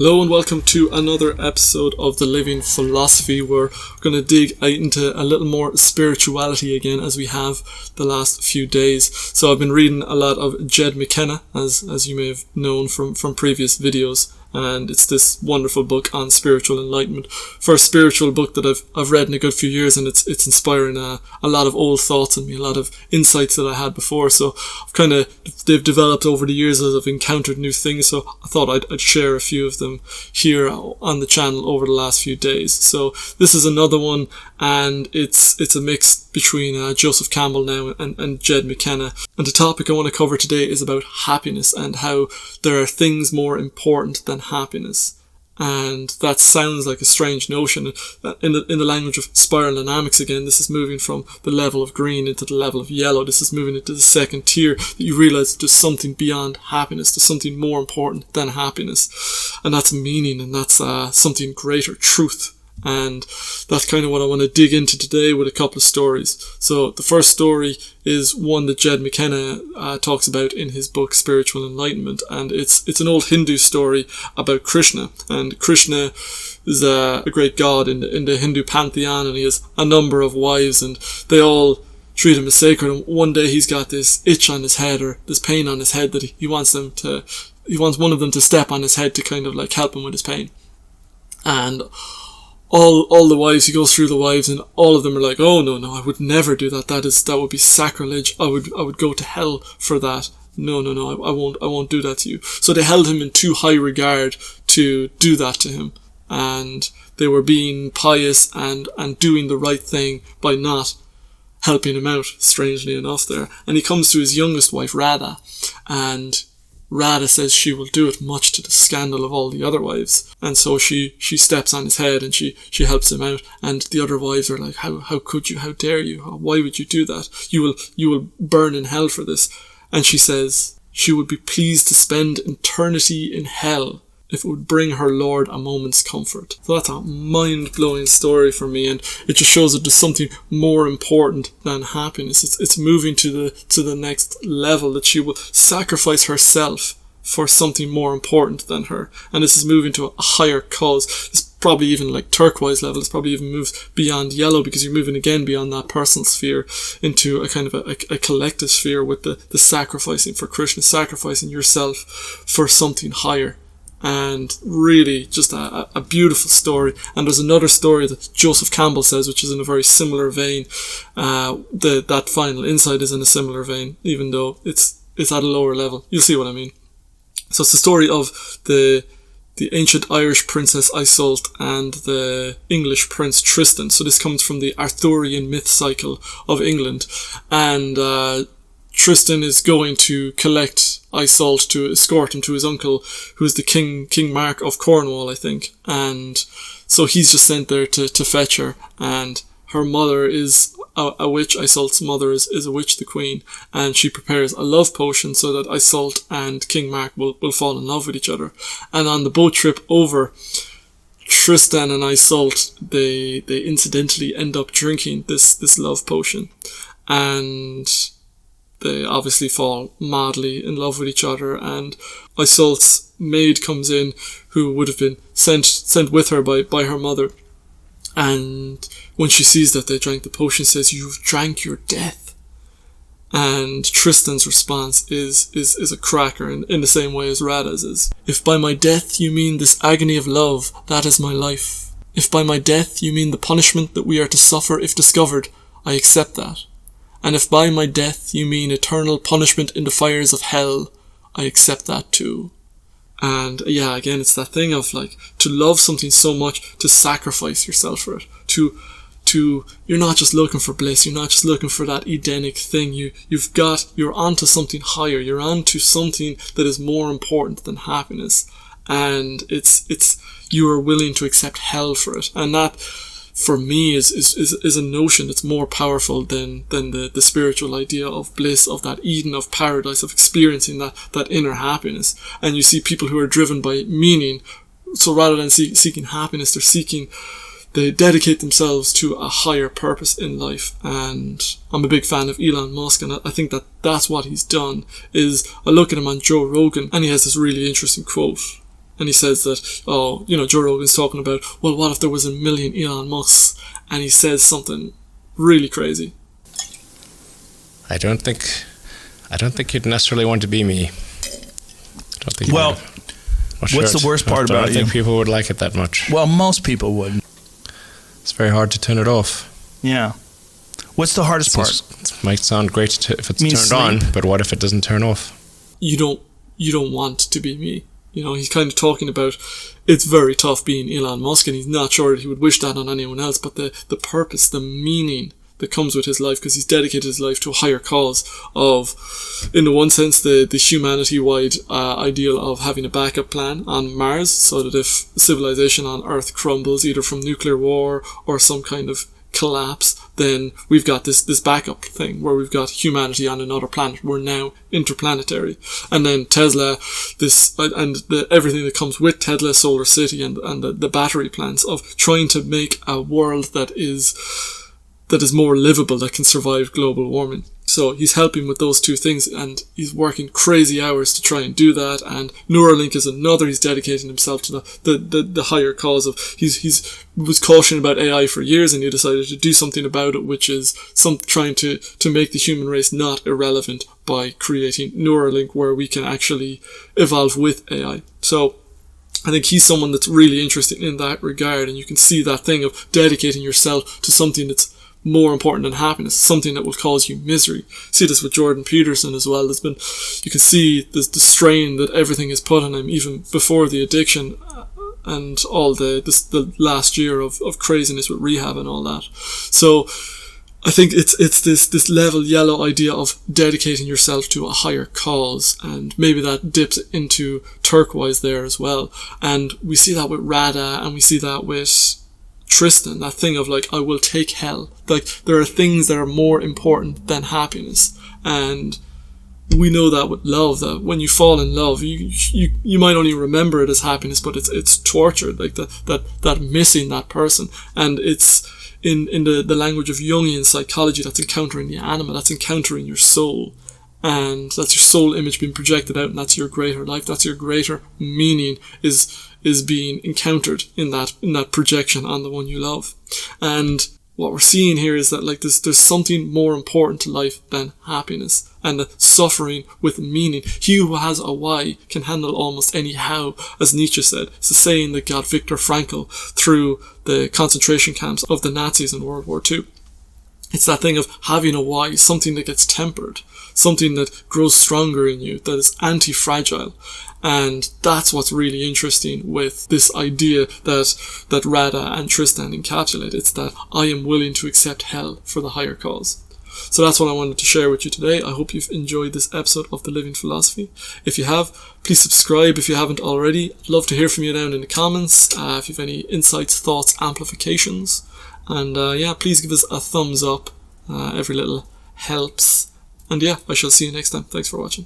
Hello and welcome to another episode of The Living Philosophy. We're going to dig into a little more spirituality again as we have the last few days. So I've been reading a lot of Jed McKenna, as you may have known from previous videos. And it's this wonderful book on spiritual enlightenment. First spiritual book that I've read in a good few years, and it's inspiring a lot of old thoughts in me, a lot of insights that I had before. So they've developed over the years as I've encountered new things. So I thought I'd share a few of them here on the channel over the last few days. So this is another one, and it's a mix between Joseph Campbell now and Jed McKenna. And the topic I want to cover today is about happiness and how there are things more important than happiness. And that sounds like a strange notion. In the language of spiral dynamics again, this is moving from the level of green into the level of yellow. This is moving into the second tier, that you realize there's something beyond happiness. There's something more important than happiness. And that's meaning, and that's something greater, truth. And that's kind of what I want to dig into today with a couple of stories. So the first story is one that Jed McKenna talks about in his book Spiritual Enlightenment, and it's an old Hindu story about Krishna. And Krishna is a great god in the Hindu pantheon, and he has a number of wives, and they all treat him as sacred. And one day he's got this itch on his head, or this pain on his head, that he wants one of them to step on his head to kind of like help him with his pain. And all the wives, he goes through the wives, and all of them are like, oh no, I would never do that. That would be sacrilege. I would go to hell for that. No, I won't do that to you. So they held him in too high regard to do that to him. And they were being pious and doing the right thing by not helping him out, strangely enough there. And he comes to his youngest wife, Radha, and Radha says she will do it, much to the scandal of all the other wives. And so she steps on his head and she helps him out. And the other wives are like, how could you? How dare you? Why would you do that? You will burn in hell for this. And she says she would be pleased to spend eternity in hell if it would bring her Lord a moment's comfort. So that's a mind-blowing story for me, and it just shows that there's something more important than happiness. It's moving to the next level, that she will sacrifice herself for something more important than her. And this is moving to a higher cause. It's probably even like turquoise level. It's probably even moves beyond yellow, because you're moving again beyond that personal sphere into a kind of a collective sphere with the sacrificing for Krishna, sacrificing yourself for something higher. And really just a beautiful story. And there's another story that Joseph Campbell says, which is in a very similar vein. That final insight is in a similar vein, even though it's at a lower level. You'll see what I mean. So it's the story of the ancient Irish princess Iseult and the English prince Tristan. So this comes from the Arthurian myth cycle of England. And Tristan is going to collect Iseult to escort him to his uncle, who is the King Mark of Cornwall, I think. And so he's just sent there to fetch her. And her mother is a witch. Iseult's mother is a witch, the queen. And she prepares a love potion so that Iseult and King Mark will fall in love with each other. And on the boat trip over, Tristan and Iseult, they incidentally end up drinking this love potion. And they obviously fall madly in love with each other, and Iseult's maid comes in, who would have been sent with her by her mother. And when she sees that they drank the potion, says, "You've drank your death." And Tristan's response is a cracker in the same way as Radha's is. "If by my death you mean this agony of love, that is my life. If by my death you mean the punishment that we are to suffer if discovered, I accept that. And if by my death you mean eternal punishment in the fires of hell, I accept that too." And yeah, again, it's that thing of like, to love something so much, to sacrifice yourself for it. You're not just looking for bliss, you're not just looking for that Edenic thing. You're onto something higher, you're onto something that is more important than happiness. And you are willing to accept hell for it. And that, for me, is a notion that's more powerful than the spiritual idea of bliss, of that Eden, of paradise, of experiencing that inner happiness. And you see people who are driven by meaning, so rather than seeking happiness, they dedicate themselves to a higher purpose in life. And I'm a big fan of Elon Musk, and I think that's what he's done. Is I look at him on Joe Rogan, and he has this really interesting quote. And he says that, Joe Rogan's talking about, well, what if there was a million Elon Musks? And he says something really crazy. I don't think you'd necessarily want to be me. Well, what's the worst part about you? I don't think people would like it that much. Well, most people would. It's very hard to turn it off. Yeah. What's the hardest part? It might sound great if it's turned sleep. on, but what if it doesn't turn off? You don't want to be me. He's kind of talking about it's very tough being Elon Musk, and he's not sure that he would wish that on anyone else, but the purpose, the meaning that comes with his life, because he's dedicated his life to a higher cause of, in the one sense, the humanity-wide ideal of having a backup plan on Mars, so that if civilization on Earth crumbles, either from nuclear war or some kind of collapse, then we've got this backup thing where we've got humanity on another planet. We're now interplanetary. And then Tesla, everything that comes with Tesla, Solar City, and the battery plants of trying to make a world that is more livable, that can survive global warming. So he's helping with those two things, and he's working crazy hours to try and do that. And Neuralink is another. He's dedicating himself to the higher cause of. He's was cautioning about AI for years, and he decided to do something about it, which is trying to make the human race not irrelevant by creating Neuralink, where we can actually evolve with AI. So I think he's someone that's really interested in that regard, and you can see that thing of dedicating yourself to something that's more important than happiness, something that will cause you misery. See this with Jordan Peterson as well. You can see the strain that everything is put on him, even before the addiction and all the last year of craziness with rehab and all that. So I think it's this level yellow idea of dedicating yourself to a higher cause, and maybe that dips into turquoise there as well. And we see that with Rada, and we see that with Tristan, that thing of like, I will take hell. Like, there are things that are more important than happiness, and we know that with love, that when you fall in love, you might only remember it as happiness, but it's torture, like that missing that person. And it's in the language of Jungian psychology, that's encountering the animal, that's encountering your soul, and that's your soul image being projected out, and that's your greater life, that's your greater meaning is being encountered in that projection on the one you love. And what we're seeing here is that like there's something more important to life than happiness, and the suffering with meaning. He who has a why can handle almost any how, as Nietzsche said. It's a saying that got Viktor Frankl through the concentration camps of the Nazis in World War II. It's that thing of having a why, something that gets tempered, something that grows stronger in you, that is anti-fragile. And that's what's really interesting with this idea that Rada and Tristan encapsulate. It's that I am willing to accept hell for the higher cause. So that's what I wanted to share with you today. I hope you've enjoyed this episode of The Living Philosophy. If you have, please subscribe if you haven't already. I'd love to hear from you down in the comments if you have any insights, thoughts, amplifications. And please give us a thumbs up. Every little helps. And I shall see you next time. Thanks for watching.